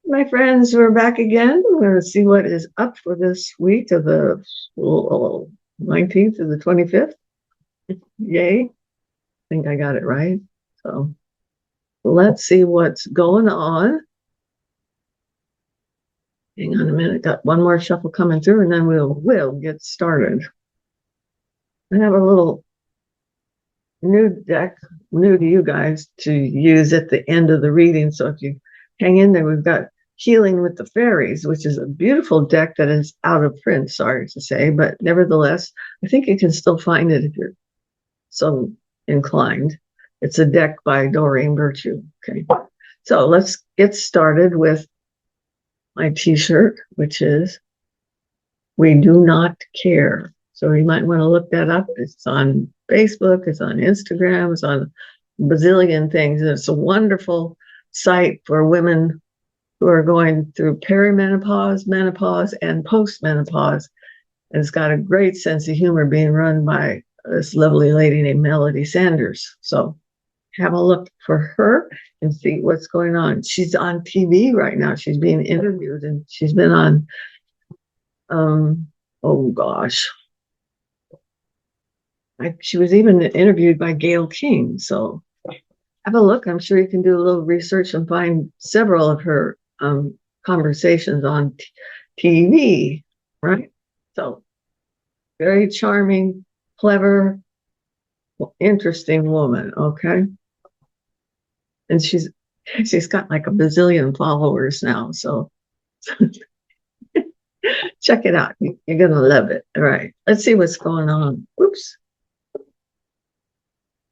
My friends, we're back again. We're going to see what is up for this week of the 19th to the 25th. Yay. I think I got it right. So let's see what's going on. Hang on a minute. Got one more shuffle coming through, and then we'll get started. I have a little new deck, new to you guys, to use at the end of the reading. So if you hang in there, we've got Healing with the Fairies, which is a beautiful deck that is out of print, sorry to say, but nevertheless, I think you can still find it if you're so inclined. It's a deck by Doreen Virtue. Okay. So let's get started with my t-shirt, which is We Do Not Care. So you might want to look that up. It's on Facebook, it's on Instagram, it's on a bazillion things. And it's a wonderful site for women who are going through perimenopause, menopause, and postmenopause. And it's got a great sense of humor, being run by this lovely lady named Melody Sanders. So have a look for her and see what's going on. She's on TV right now. She's being interviewed, and she's been on, oh gosh, she was even interviewed by Gayle King. So have a look. I'm sure you can do a little research and find several of her conversations on TV, right? So very charming, clever, interesting woman. Okay. And she's got like a bazillion followers now. So check it out. You're going to love it. All right. Let's see what's going on. Oops.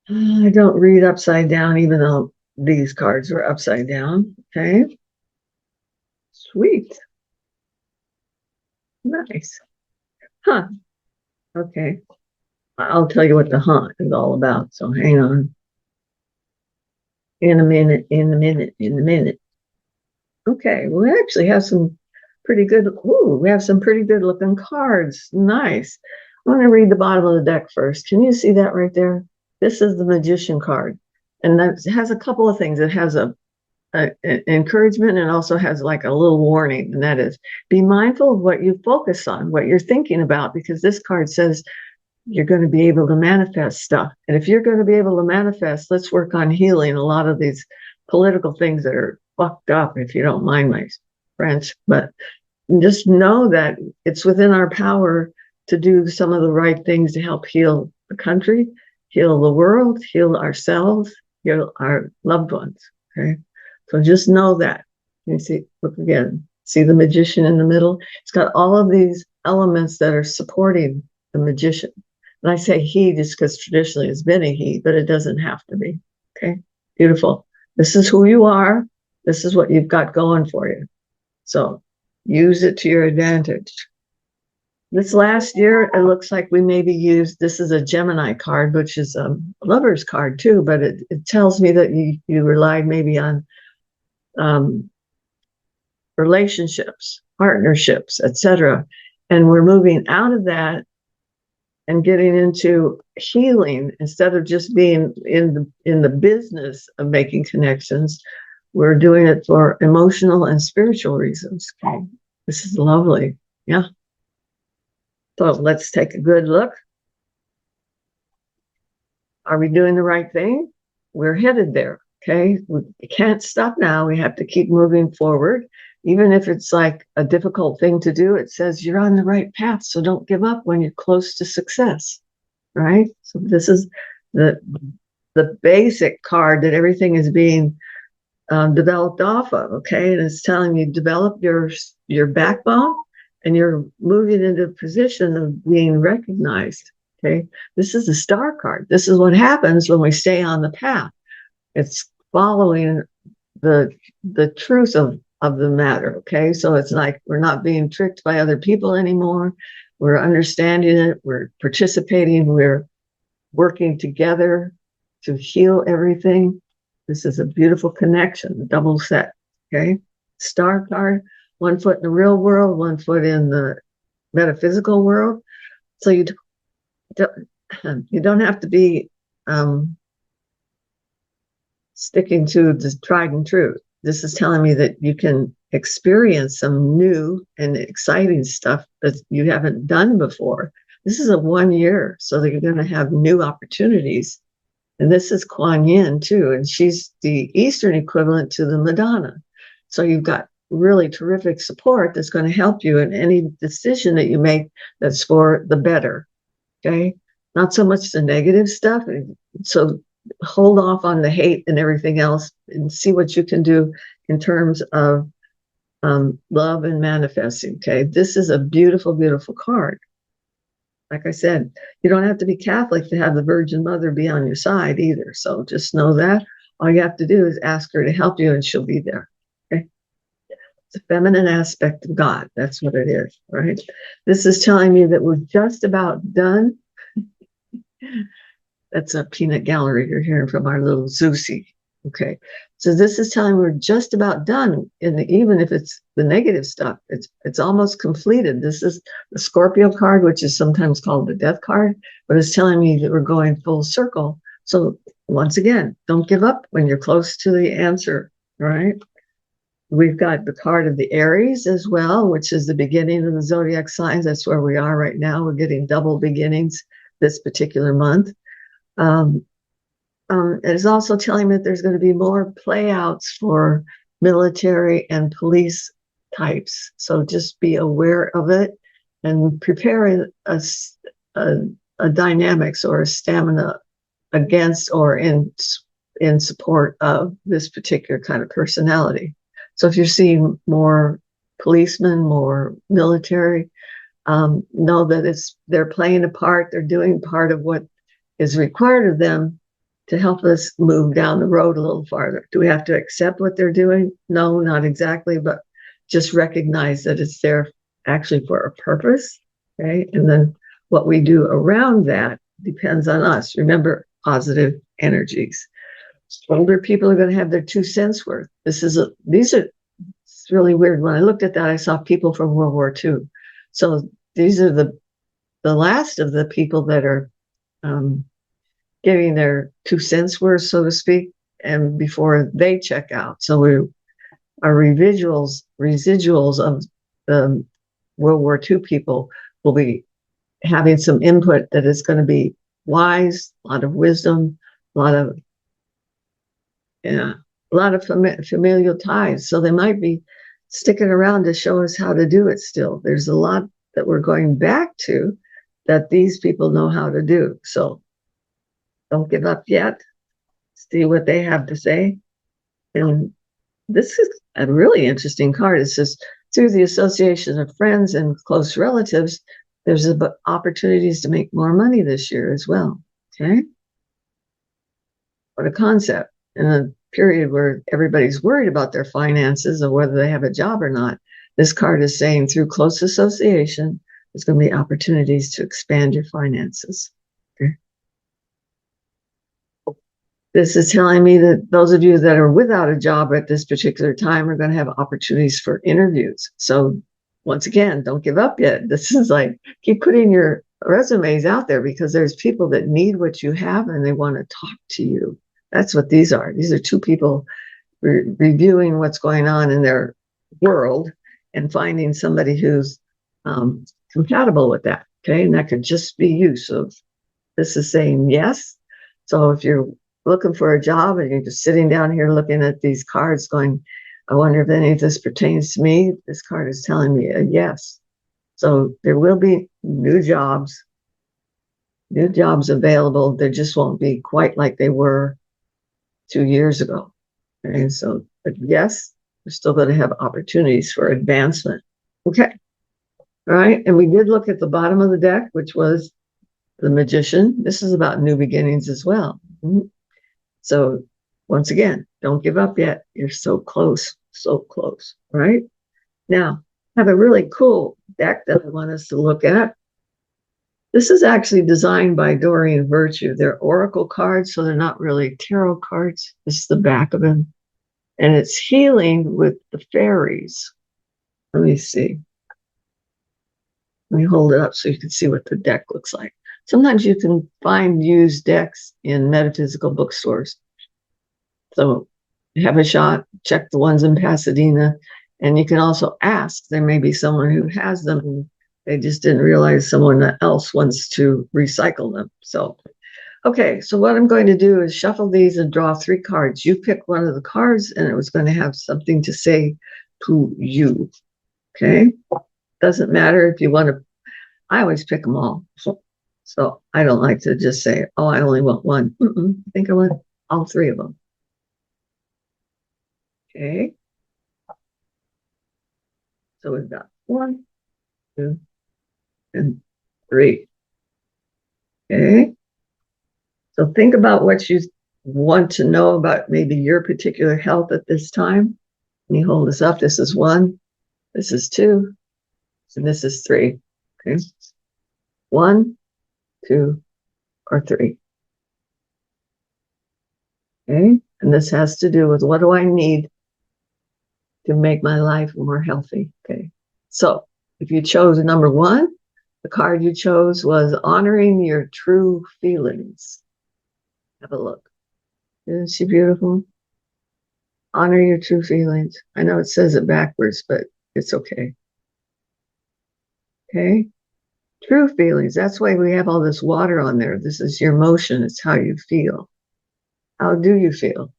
I don't read upside down, even though these cards are upside down. Okay. Sweet. Nice. Huh. Okay. I'll tell you what the hunt is all about. So hang on. In a minute, in a minute, in a minute. Okay. Well, we actually have some pretty good. Ooh, we have some pretty good looking cards. Nice. I'm going to read the bottom of the deck first. Can you see that right there? This is the Magician card. And that has a couple of things. It has an encouragement, and also has like a little warning. And that is, be mindful of what you focus on, what you're thinking about, because this card says you're going to be able to manifest stuff. And if you're going to be able to manifest, let's work on healing a lot of these political things that are fucked up, if you don't mind my French. But just know that it's within our power to do some of the right things to help heal the country, heal the world, heal ourselves, heal our loved ones. Okay. So just know that. You see, look again, see the Magician in the middle? It's got all of these elements that are supporting the Magician. And I say he just because traditionally it's been a he, but it doesn't have to be. Okay. Beautiful. This is who you are. This is what you've got going for you. So use it to your advantage. This last year, it looks like we maybe used, this is a Gemini card, which is a lover's card too, but it tells me that you relied maybe on relationships, partnerships, etc. And we're moving out of that and getting into healing instead of just being in the business of making connections. We're doing it for emotional and spiritual reasons. Okay. This is lovely. Yeah. So let's take a good look. Are we doing the right thing? We're headed there. Okay. We can't stop now. We have to keep moving forward. Even if it's like a difficult thing to do, it says you're on the right path. So don't give up when you're close to success. Right. So this is the basic card that everything is being developed off of. Okay. And it's telling you develop your backbone, and you're moving into a position of being recognized. Okay. This is the star card. This is what happens when we stay on the path. It's following the truth of the matter. Okay. So it's like we're not being tricked by other people anymore. We're understanding it. We're participating. We're working together to heal everything. This is a beautiful connection, double set. Okay. Star card, one foot in the real world, one foot in the metaphysical world. So you don't have to be sticking to the tried and true. This is telling me that you can experience some new and exciting stuff that you haven't done before. This is a 1 year, so that you're going to have new opportunities. And this is Kuan Yin too, and she's the Eastern equivalent to the Madonna. So you've got really terrific support that's going to help you in any decision that you make that's for the better. Okay, not so much the negative stuff. So hold off on the hate and everything else, and see what you can do in terms of love and manifesting. Okay, this is a beautiful, beautiful card. Like I said, you don't have to be Catholic to have the Virgin Mother be on your side either. So just know that all you have to do is ask her to help you, and she'll be there. Okay, it's a feminine aspect of God. That's what it is, right? This is telling me that we're just about done. That's a peanut gallery you're hearing from our little Zeusy. Okay, so this is telling we're just about done. And even if it's the negative stuff, it's almost completed. This is the Scorpio card, which is sometimes called the death card, but it's telling me that we're going full circle. So once again, don't give up when you're close to the answer, right? We've got the card of the Aries as well, which is the beginning of the zodiac signs. That's where we are right now. We're getting double beginnings this particular month. It's also telling me that there's going to be more playouts for military and police types. So just be aware of it and prepare a dynamics or a stamina against or in support of this particular kind of personality. So if you're seeing more policemen, more military, know that they're playing a part, they're doing part of what is required of them to help us move down the road a little farther. Do we have to accept what they're doing? No, not exactly, but just recognize that it's there actually for a purpose, okay? And then what we do around that depends on us. Remember, positive energies. Older people are going to have their 2 cents worth. It's really weird. When I looked at that, I saw people from World War II. So these are the last of the people that are giving their 2 cents worth, so to speak, and before they check out. So our residuals of the World War II people will be having some input that is going to be wise, a lot of wisdom, a lot of familial ties. So they might be sticking around to show us how to do it still. There's a lot that we're going back to that these people know how to do. So don't give up yet. See what they have to say. And this is a really interesting card. It says, through the association of friends and close relatives, there's opportunities to make more money this year as well. Okay? What a concept. In a period where everybody's worried about their finances or whether they have a job or not, this card is saying through close association, there's going to be opportunities to expand your finances. Okay? This is telling me that those of you that are without a job at this particular time are going to have opportunities for interviews. So once again, don't give up yet. This is like, keep putting your resumes out there, because there's people that need what you have and they want to talk to you. That's what these are. These are 2 people reviewing what's going on in their world and finding somebody who's compatible with that. Okay. And that could just be you. So this is saying yes. So if you're looking for a job and you're just sitting down here looking at these cards going, I wonder if any of this pertains to me, this card is telling me a yes. So there will be new jobs available. They just won't be quite like they were 2 years ago. And so, but yes, we're still going to have opportunities for advancement. Okay. All right. And we did look at the bottom of the deck, which was the Magician. This is about new beginnings as well. So once again, don't give up yet. You're so close, right? Now, I have a really cool deck that I want us to look at. This is actually designed by Doreen Virtue. They're oracle cards, so they're not really tarot cards. This is the back of them. And it's healing with the fairies. Let me see. Let me hold it up so you can see what the deck looks like. Sometimes you can find used decks in metaphysical bookstores. So have a shot, check the ones in Pasadena, and you can also ask. There may be someone who has them, and they just didn't realize someone else wants to recycle them. So, okay, so what I'm going to do is shuffle these and draw 3 cards. You pick one of the cards, and it was going to have something to say to you. Okay? Doesn't matter if you want to, I always pick them all. So I don't like to just say, oh, I only want one. I think I want all 3 of them. Okay. So we've got 1, 2, and 3. Okay. So think about what you want to know about maybe your particular health at this time. Let me hold this up. This is 1, this is 2, and this is 3. Okay. 1, 2, or 3. Okay. And this has to do with what do I need to make my life more healthy. Okay. So if you chose number 1, the card you chose was honoring your true feelings. Have a look. Isn't she beautiful? Honor your true feelings. I know it says it backwards, but it's okay. Okay? True feelings. That's why we have all this water on there. This is your emotion. It's how you feel. How do you feel?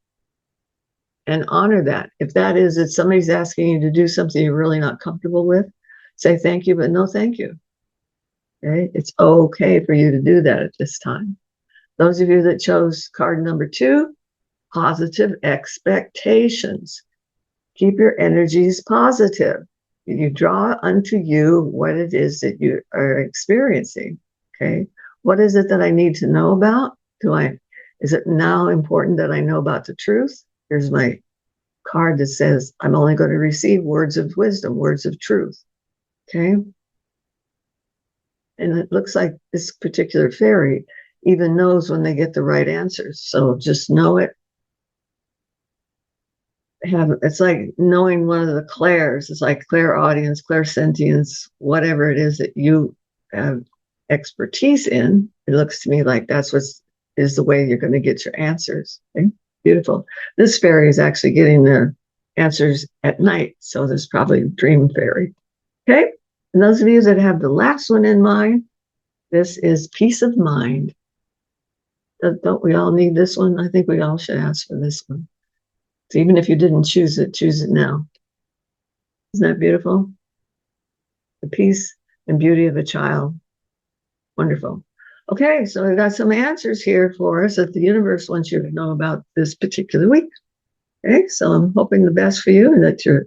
And honor that. If that is that somebody's asking you to do something you're really not comfortable with, say thank you, but no thank you. Okay? It's okay for you to do that at this time. Those of you that chose card number 2, positive expectations. Keep your energies positive. You draw unto you what it is that you are experiencing. Okay. What is it that I need to know about? Is it now important that I know about the truth? Here's my card that says, I'm only going to receive words of wisdom, words of truth. Okay. And it looks like this particular fairy even knows when they get the right answers. So just know it. It's like knowing one of the clairs. It's like clairaudience, clairsentience, whatever it is that you have expertise in. It looks to me like that's what is the way you're going to get your answers. Okay? Beautiful. This fairy is actually getting the answers at night, so there's probably a dream fairy. Okay, and those of you that have the last one in mind, this is peace of mind. Don't we all need this one? I think we all should ask for this one. So even if you didn't choose it now. Isn't that beautiful? The peace and beauty of a child. Wonderful. Okay, so we got some answers here for us that the universe wants you to know about this particular week. Okay, so I'm hoping the best for you and that your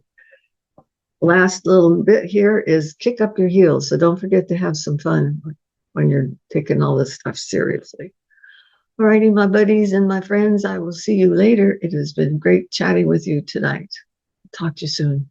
last little bit here is kick up your heels. So don't forget to have some fun when you're taking all this stuff seriously. All righty, my buddies and my friends, I will see you later. It has been great chatting with you tonight. Talk to you soon.